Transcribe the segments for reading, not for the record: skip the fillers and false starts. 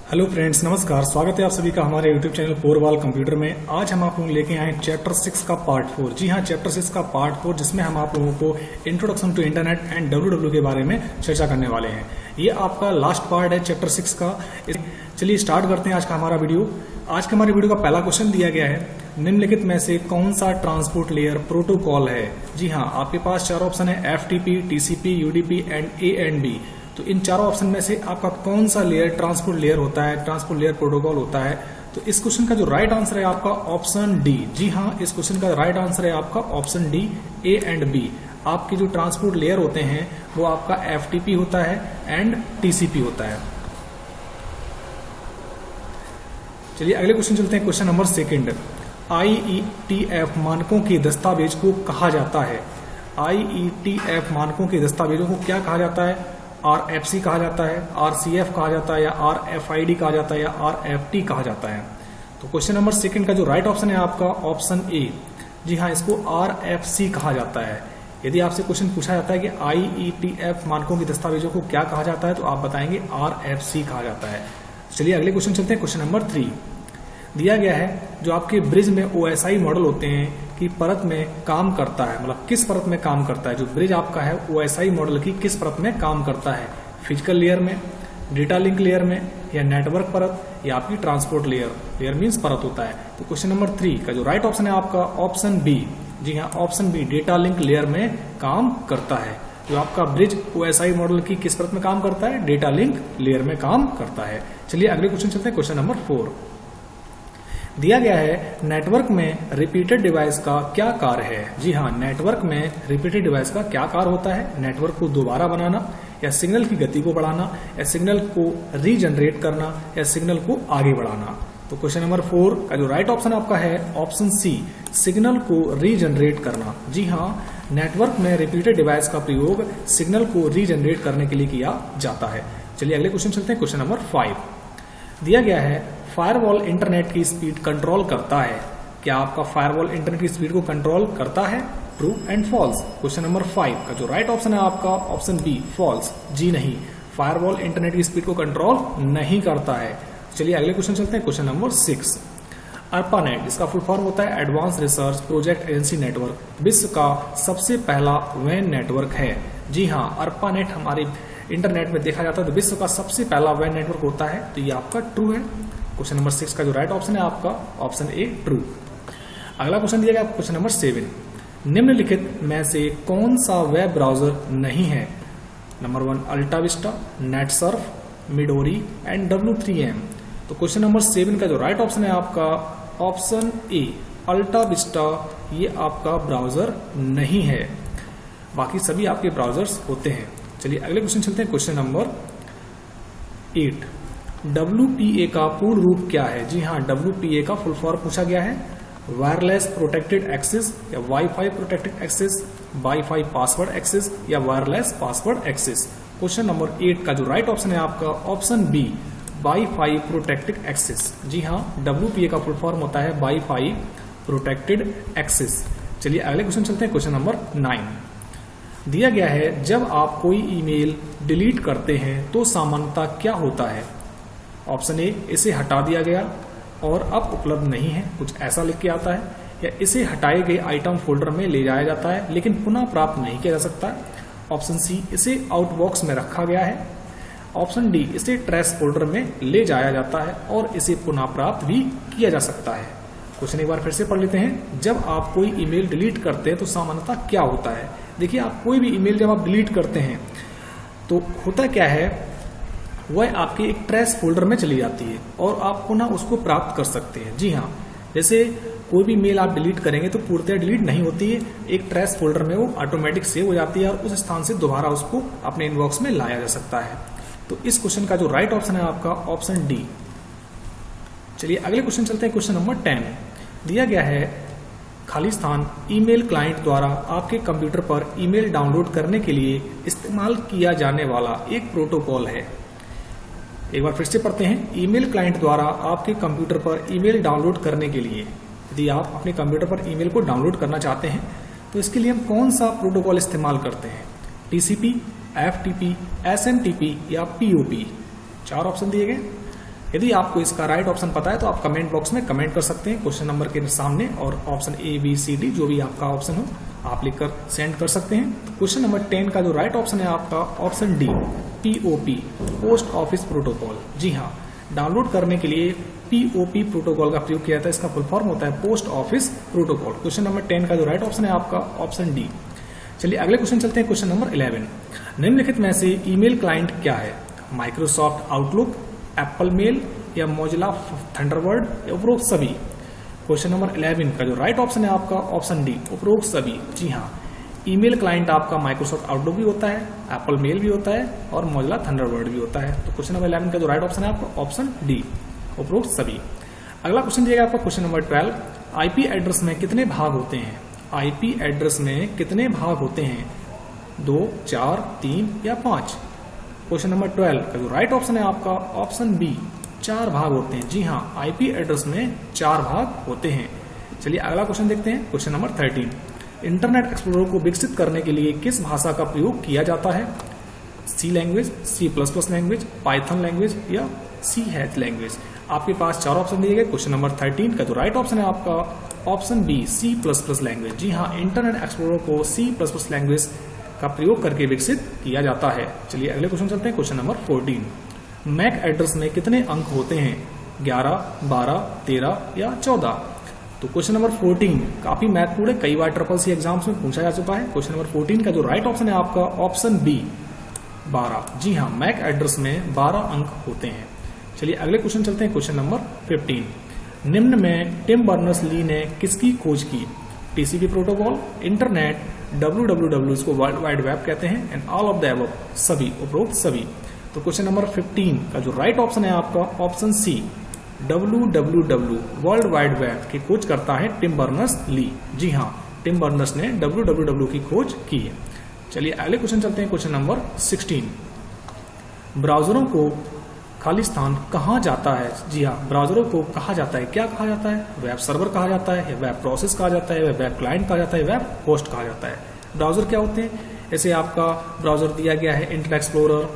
Hello friends, नमस्कार। स्वागत है आप सभी का हमारे यूट्यूब चैनल पोरवाल कंप्यूटर में। आज हम आप लोग लेके आए चैप्टर 6 का पार्ट 4। जी हाँ, चैप्टर 6 का पार्ट 4, जिसमें हम आप लोगों को introduction to internet and WW के बारे में चर्चा करने वाले हैं। ये आपका लास्ट पार्ट है चैप्टर 6 का। चलिए स्टार्ट करते हैं आज का हमारा वीडियो। आज के हमारे वीडियो का पहला क्वेश्चन दिया गया है, निम्नलिखित में से कौन सा ट्रांसपोर्ट लेयर प्रोटोकॉल है। जी हाँ, आपके पास चार ऑप्शन है, FTP, TCP, UDP and A&B। तो इन चारों ऑप्शन में से आपका कौन सा लेयर ट्रांसपोर्ट लेयर होता है, ट्रांसपोर्ट लेयर प्रोटोकॉल होता है। तो इस क्वेश्चन का जो राइट आंसर है आपका ऑप्शन डी। जी हाँ, इस क्वेश्चन का राइट आंसर है आपका option D, A and B। आपके जो ट्रांसपोर्ट लेयर होते हैं वो आपका FTP होता है एंड TCP होता है। चलिए अगले क्वेश्चन चलते हैं, क्वेश्चन नंबर 2। IETF मानकों के दस्तावेज को कहा जाता है। IETF मानकों के दस्तावेजों को क्या कहा जाता है? RFC कहा जाता है, RCF कहा जाता है, या RFID कहा जाता है, या RFT कहा जाता है। तो क्वेश्चन नंबर 2 का जो राइट ऑप्शन है आपका ऑप्शन ए। जी हाँ, इसको RFC कहा जाता है। यदि आपसे क्वेश्चन पूछा जाता है कि IETF मानकों के दस्तावेजों को क्या कहा जाता है, तो आप बताएंगे RFC कहा जाता है। चलिए अगले क्वेश्चन चलते हैं, क्वेश्चन नंबर 3। दिया गया है जो आपके ब्रिज में OSI मॉडल होते हैं कि परत में काम करता है, मतलब किस परत में काम करता है। जो ब्रिज आपका है OSI मॉडल की किस परत में काम करता है? फिजिकल लेयर में, डेटा लिंक लेयर में, या नेटवर्क परत, या आपकी ट्रांसपोर्ट लेयर। लेयर मीन्स परत होता है। तो क्वेश्चन नंबर 3 का जो राइट ऑप्शन है आपका ऑप्शन बी। जी हाँ, option B, data link layer में काम करता है। जो आपका ब्रिज OSI मॉडल की किस परत में काम करता है? डेटा लिंक लेयर में काम करता है। चलिए अगले क्वेश्चन चलते हैं, क्वेश्चन नंबर 4। दिया गया है नेटवर्क में रिपीटेड डिवाइस का क्या कार्य है। जी हाँ, नेटवर्क में रिपीटेड डिवाइस का क्या कार्य होता है? नेटवर्क को दोबारा बनाना, या सिग्नल की गति को बढ़ाना, या सिग्नल को रीजनरेट करना, या सिग्नल को आगे बढ़ाना। तो क्वेश्चन नंबर 4 का जो राइट ऑप्शन आपका है ऑप्शन सी, सिग्नल को रीजनरेट करना। जी हाँ, नेटवर्क में रिपीटेड डिवाइस का प्रयोग सिग्नल को रीजनरेट करने के लिए किया जाता है। चलिए अगले क्वेश्चन चलते हैं, क्वेश्चन नंबर 5। दिया गया है फायरवॉल इंटरनेट की स्पीड कंट्रोल करता है। क्या आपका फायरवॉल इंटरनेट की स्पीड को कंट्रोल करता है? True and false. Question number 5 का जो राइट ऑप्शन है आपका ऑप्शन बी, फॉल्स। जी नहीं, फायरवॉल इंटरनेट की स्पीड को कंट्रोल नहीं करता है। चलिए अगले क्वेश्चन चलते हैं, क्वेश्चन नंबर 6। ARPANET, इसका फुल फॉर्म होता है advance research project agency network, विश्व का सबसे पहला वैन नेटवर्क है। जी हाँ, ARPANET हमारे इंटरनेट में देखा जाता है तो विश्व का सबसे पहला वैन नेटवर्क होता है। तो ये आपका ट्रू है। क्वेश्चन नंबर 6 का जो राइट ऑप्शन है आपका ऑप्शन ए, ट्रू। अगला क्वेश्चन दिया गया क्वेश्चन नंबर 7। निम्नलिखित में से कौन सा वेब ब्राउजर नहीं है? Number 1 AltaVista, NetSurf, Midori and W3M। तो क्वेश्चन नंबर 7 का जो राइट ऑप्शन है आपका ऑप्शन ए, अल्टाविस्टा, ये आपका ब्राउजर नहीं है। बाकी सभी आपके ब्राउजर्स होते हैं। चलिए अगले क्वेश्चन चलते हैं, क्वेश्चन नंबर 8। WPA का पूर्ण रूप क्या है? जी हाँ, WPA का फुल फॉर्म पूछा गया है, वायरलेस प्रोटेक्टेड एक्सेस, या WiFi protected access, WiFi password access, या wireless password access. Question number 8 का जो राइट ऑप्शन है आपका option B, WiFi protected access. जी हाँ, WPA का फुल फॉर्म होता है वाईफाई प्रोटेक्टेड एक्सेस। चलिए अगले क्वेश्चन चलते हैं, क्वेश्चन नंबर 9। दिया गया है जब आप कोई ईमेल डिलीट करते हैं तो सामान्यतः क्या होता है? ऑप्शन ए, इसे हटा दिया गया और अब उपलब्ध नहीं है, कुछ ऐसा लिख के आता है, या इसे हटाए गए आइटम फोल्डर में ले जाया जाता है लेकिन पुनः प्राप्त नहीं किया जा सकता है। ऑप्शन सी, इसे आउटबॉक्स में रखा गया है। ऑप्शन डी, इसे ट्रैश फोल्डर में ले जाया जाता है और इसे पुनः प्राप्त भी किया जा सकता है। क्वेश्चन एक बार फिर से पढ़ लेते हैं। जब आप कोई ईमेल डिलीट करते हैं तो सामान्यतः क्या होता है? देखिए, आप कोई भी ईमेल जब आप डिलीट करते हैं तो होता क्या है, वह आपके एक ट्रैश फोल्डर में चली जाती है और आप पुनः उसको प्राप्त कर सकते हैं। जी हाँ, जैसे कोई भी मेल आप डिलीट करेंगे तो पूर्णतः डिलीट नहीं होती है, एक ट्रैश फोल्डर में वो ऑटोमेटिक सेव हो जाती है और उस स्थान से दोबारा उसको अपने इनबॉक्स में लाया जा सकता है। तो इस क्वेश्चन का जो राइट ऑप्शन है आपका ऑप्शन डी। चलिए अगले क्वेश्चन चलते हैं, क्वेश्चन नंबर 10। दिया गया है खाली स्थान ईमेल क्लाइंट द्वारा आपके कंप्यूटर पर ईमेल डाउनलोड करने के लिए इस्तेमाल किया जाने वाला एक प्रोटोकॉल है। एक बार फिर से पढ़ते हैं। ईमेल क्लाइंट द्वारा आपके कंप्यूटर पर ईमेल डाउनलोड करने के लिए, यदि आप अपने कंप्यूटर पर ईमेल को डाउनलोड करना चाहते हैं तो इसके लिए हम कौन सा प्रोटोकॉल इस्तेमाल करते हैं? TCP, FTP, SMTP या POP। 4 ऑप्शन दिए गए। यदि आपको इसका राइट ऑप्शन पता है तो आप कमेंट बॉक्स में कमेंट कर सकते हैं क्वेश्चन नंबर के सामने, और option A B C D जो भी आपका ऑप्शन हो आप लिखकर सेंड कर सकते हैं। क्वेश्चन नंबर 10 का जो राइट ऑप्शन है आपका option D, POP post office protocol. जी हाँ, डाउनलोड करने के लिए POP प्रोटोकॉल का प्रयोग किया जाता है। इसका फुल फॉर्म होता है post office protocol. Question number 10 का जो राइट ऑप्शन है आपका ऑप्शन डी। चलिए अगले क्वेश्चन चलते हैं, क्वेश्चन नंबर 11। निम्नलिखित में से ईमेल क्लाइंट क्या है? माइक्रोसॉफ्ट आउटलुक, एप्पल मेल या मोजिला थंडरबर्ड या उपरोक्त सभी। क्वेश्चन नंबर 11 का जो राइट ऑप्शन है आपका ऑप्शन डी, उपरोक्त सभी। जी हाँ, ईमेल क्लाइंट आपका माइक्रोसॉफ्ट आउटलुक भी होता है, एप्पल मेल भी होता है और मोजिला थंडरबर्ड भी होता है। तो क्वेश्चन नंबर 11 का जो राइट ऑप्शन है आपका ऑप्शन डी, उपरोक्त सभी। अगला क्वेश्चन दिएगा आपका क्वेश्चन नंबर 12। आईपी एड्रेस में कितने भाग होते हैं? आईपी एड्रेस में कितने भाग होते हैं? 2, 4, 3 या 5। क्वेश्चन नंबर 12 का जो राइट ऑप्शन है आपका ऑप्शन बी, 4 भाग होते हैं। जी हाँ, आईपी एड्रेस में 4 भाग होते हैं। चलिए अगला क्वेश्चन देखते हैं, क्वेश्चन नंबर 13। इंटरनेट एक्सप्लोरर को विकसित करने के लिए किस भाषा का प्रयोग किया जाता है? C language, C++ language, Python language या C# लैंग्वेज। आपके पास 4 ऑप्शन दिए गए। क्वेश्चन नंबर 13 का जो राइट ऑप्शन है आपका ऑप्शन बी, C++ लैंग्वेज। जी हाँ, इंटरनेट एक्सप्लोरर को C++ लैंग्वेज का प्रयोग करके विकसित किया जाता है। चलिए अगले क्वेश्चन चलते हैं, क्वेश्चन नंबर 14। मैक एड्रेस में कितने अंक होते हैं? 11, 12, 13 या 14। तो क्वेश्चन नंबर 14 काफी महत्वपूर्ण है, कई बार CCC एग्जाम्स में पूछा जा चुका है। क्वेश्चन नंबर 14 का जो राइट ऑप्शन है आपका ऑप्शन बी, 12। जी हाँ, मैक एड्रेस में 12 अंक होते हैं। चलिए अगले क्वेश्चन चलते हैं, क्वेश्चन नंबर 15। निम्न में टिम बर्नर्स-ली ने किसकी खोज की? TCP प्रोटोकॉल, इंटरनेट, www इसको वर्ल्ड वाइड वेब कहते हैं, and all of the above सभी, उपरोक्त सभी। तो क्वेश्चन नंबर 15 का जो राइट ऑप्शन है आपका option C, www world wide web की खोज करता है टिम बर्नर्स-ली। जी हाँ, टिम बर्नर्स ने www की खोज की है। चलिए अगले क्वेश्चन चलते हैं, क्वेश्चन नंबर 16। ब्राउजरों को खाली स्थान कहा जाता है? जी हाँ, ब्राउजरों को कहा जाता है, क्या कहा जाता है? वेब सर्वर कहा जाता है, या वेब प्रोसेस कहा जाता है, वेब क्लाइंट कहा जाता है, वेब होस्ट कहा जाता है। ब्राउजर क्या होते हैं? जैसे आपका ब्राउजर दिया गया है internet explorer,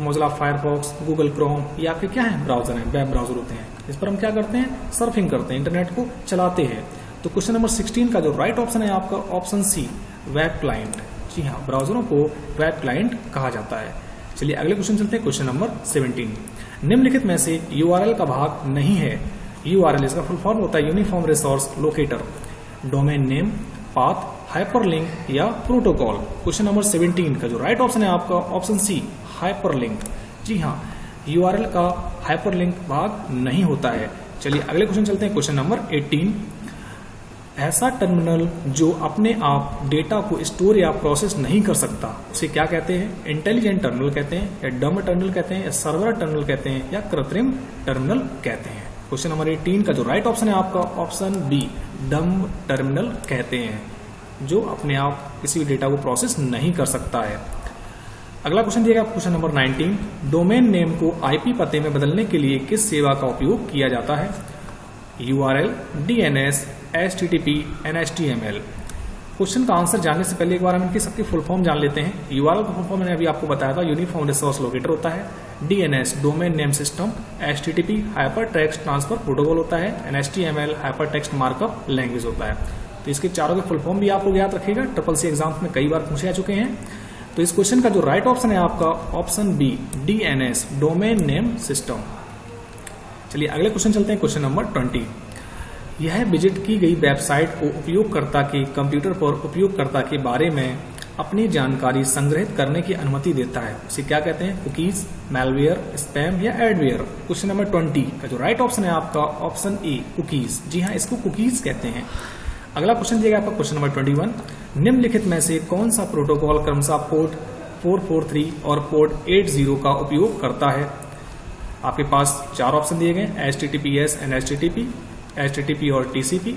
Mozilla Firefox, Google Chrome, ये आपके क्या है? ब्राउजर हैं, वेब ब्राउजर होते हैं। इस पर हम क्या करते हैं? सर्फिंग करते हैं, इंटरनेट को चलाते हैं। तो क्वेश्चन नंबर 16 का जो राइट ऑप्शन है आपका ऑप्शन सी, वेब क्लाइंट। जी हाँ, ब्राउजरों को वेब क्लाइंट कहा जाता है। चलिए अगले क्वेश्चन चलते हैं, क्वेश्चन नंबर 17। निम्नलिखित में से URL का भाग नहीं है। URL इसका फुल फॉर्म होता है uniform resource locator, domain name, path, hyperlink या प्रोटोकॉल। क्वेश्चन नंबर 17 का जो राइट ऑप्शन है आपका ऑप्शन सी, हाइपरलिंक। जी हाँ, URL का हाइपरलिंक भाग नहीं होता है। चलिए अगले क्वेश्चन चलते हैं, क्वेश्चन नंबर 18। ऐसा टर्मिनल जो अपने आप डेटा को स्टोर या प्रोसेस नहीं कर सकता उसे क्या कहते हैं? इंटेलिजेंट टर्मिनल कहते हैं, या डम टर्मिनल कहते हैं, या सर्वर टर्मिनल कहते हैं, या कृत्रिम टर्मिनल कहते हैं। क्वेश्चन नंबर 18 का जो राइट ऑप्शन है आपका ऑप्शन बी, डम टर्मिनल कहते हैं, जो अपने आप किसी भी डेटा को प्रोसेस नहीं कर सकता है। अगला क्वेश्चन दिएगा क्वेश्चन नंबर 19। डोमेन नेम को IP पते में बदलने के लिए किस सेवा का उपयोग किया जाता है? URL, DNS, HTTP, HTML। Question का आंसर जानने से पहले एक बार हम इनकी सबकी फुल फॉर्म जान लेते हैं। URL का फुल फॉर्म मैंने अभी आपको बताया था, यूनिफॉर्म रिसोर्स लोकेटर होता है। DNS domain name system, HTTP hyper text transfer protocol होता है, HTML hyper text markup language होता है। तो इसके चारों के फुल फॉर्म भी आपको याद रखिएगा, CCC एग्जाम्स में कई बार पूछे जा चुके हैं। तो इस क्वेश्चन का जो राइट ऑप्शन है आपका option B, DNS domain name system. चलिए अगले क्वेश्चन चलते हैं, क्वेश्चन नंबर 20। यह विजिट की गई वेबसाइट को उपयोगकर्ता के कंप्यूटर पर उपयोगकर्ता के बारे में अपनी जानकारी संग्रहित करने की अनुमति देता है। उसे क्या कहते हैं? कुकीज, मैलवेयर, स्पैम या एडवेयर। क्वेश्चन नंबर 20 का जो राइट ऑप्शन है आपका ऑप्शन ए, कुकीज। जी हाँ, इसको कुकीज कहते हैं। अगला क्वेश्चन दिएगा आपका क्वेश्चन नंबर 21। निम्नलिखित में से कौन सा प्रोटोकॉल क्रमशः पोर्ट 443 और पोर्ट 80 का उपयोग करता है? आपके पास 4 ऑप्शन दिए गए, HTTPS एंड HTTP, HTTP और TCP,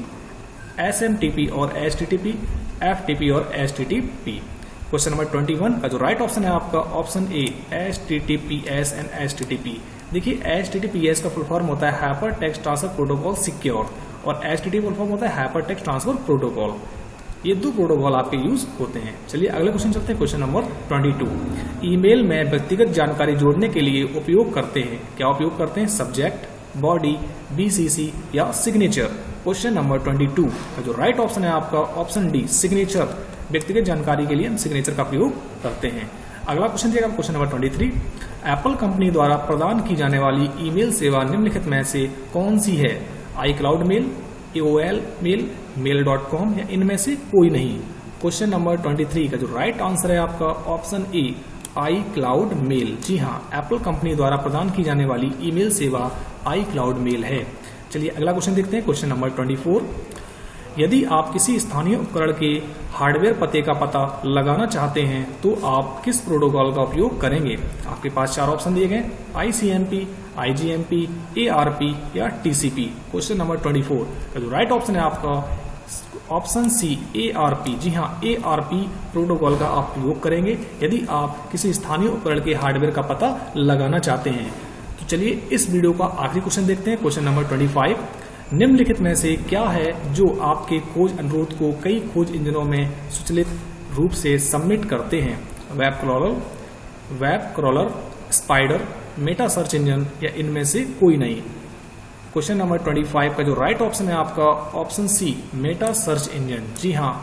SMTP और HTTP, FTP और HTTP। क्वेश्चन नंबर 21 का जो राइट ऑप्शन है आपका option A, HTTPS and HTTP। देखिए HTTPS का फुल फॉर्म होता है hyper text transfer protocol secure, और HTTP फुल फॉर्म होता है हाइपर टेक्स्ट ट्रांसफर प्रोटोकॉल। ये दो प्रोटोकॉल आपके यूज होते हैं। चलिए अगले क्वेश्चन चलते हैं, क्वेश्चन नंबर 22। ईमेल में व्यक्तिगत जानकारी जोड़ने के लिए उपयोग करते हैं, क्या उपयोग करते हैं? सब्जेक्ट, बॉडी, बीसीसी या सिग्नेचर। क्वेश्चन नंबर 22 का जो राइट ऑप्शन है आपका ऑप्शन डी, सिग्नेचर। व्यक्तिगत जानकारी के लिए हम सिग्नेचर का प्रयोग करते हैं। अगला क्वेश्चन दिएगा क्वेश्चन नंबर 23। एप्पल कंपनी द्वारा प्रदान की जाने वाली ईमेल सेवा निम्नलिखित में से कौन सी है? iCloud mail, AOL mail, mail.com या इनमें से कोई नहीं। क्वेश्चन नंबर 23 का जो राइट आंसर है आपका ऑप्शन ए, iCloud मेल। जी हाँ, एप्पल कंपनी द्वारा प्रदान की जाने वाली ईमेल सेवा iCloud मेल है। चलिए अगला क्वेश्चन देखते हैं, क्वेश्चन नंबर 24। यदि आप किसी स्थानीय उपकरण के हार्डवेयर पते का पता लगाना चाहते हैं तो आप किस प्रोटोकॉल का उपयोग करेंगे? आपके पास 4 ऑप्शन दिए गए, ICMP, IGMP, ARP या TCP। क्वेश्चन नंबर 24 का जो राइट ऑप्शन है आपका ऑप्शन सी, ARP। जी हाँ, ARP प्रोटोकॉल का आप उपयोग करेंगे यदि आप किसी स्थानीय उपकरण के हार्डवेयर का पता लगाना चाहते हैं। तो चलिए इस वीडियो का आखिरी क्वेश्चन देखते हैं, क्वेश्चन नंबर 25। निम्नलिखित में से क्या है जो आपके खोज अनुरोध को कई खोज इंजनों में स्वचालित रूप से सबमिट करते हैं? Web crawler, spider, Meta search engine या इनमें से कोई नहीं। क्वेश्चन नंबर 25 का जो राइट ऑप्शन है आपका option C, meta search engine. जी हाँ,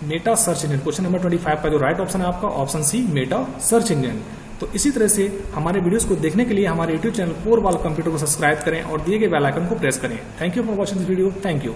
meta search engine. Question number 25 का जो राइट ऑप्शन है आपका option C, meta search engine. तो इसी तरह से हमारे वीडियोस को देखने के लिए हमारे YouTube चैनल 4 वाल कंप्यूटर को सब्सक्राइब करें और दिए गए बेल आइकन को प्रेस करें। Thank you for watching this video. Thank you.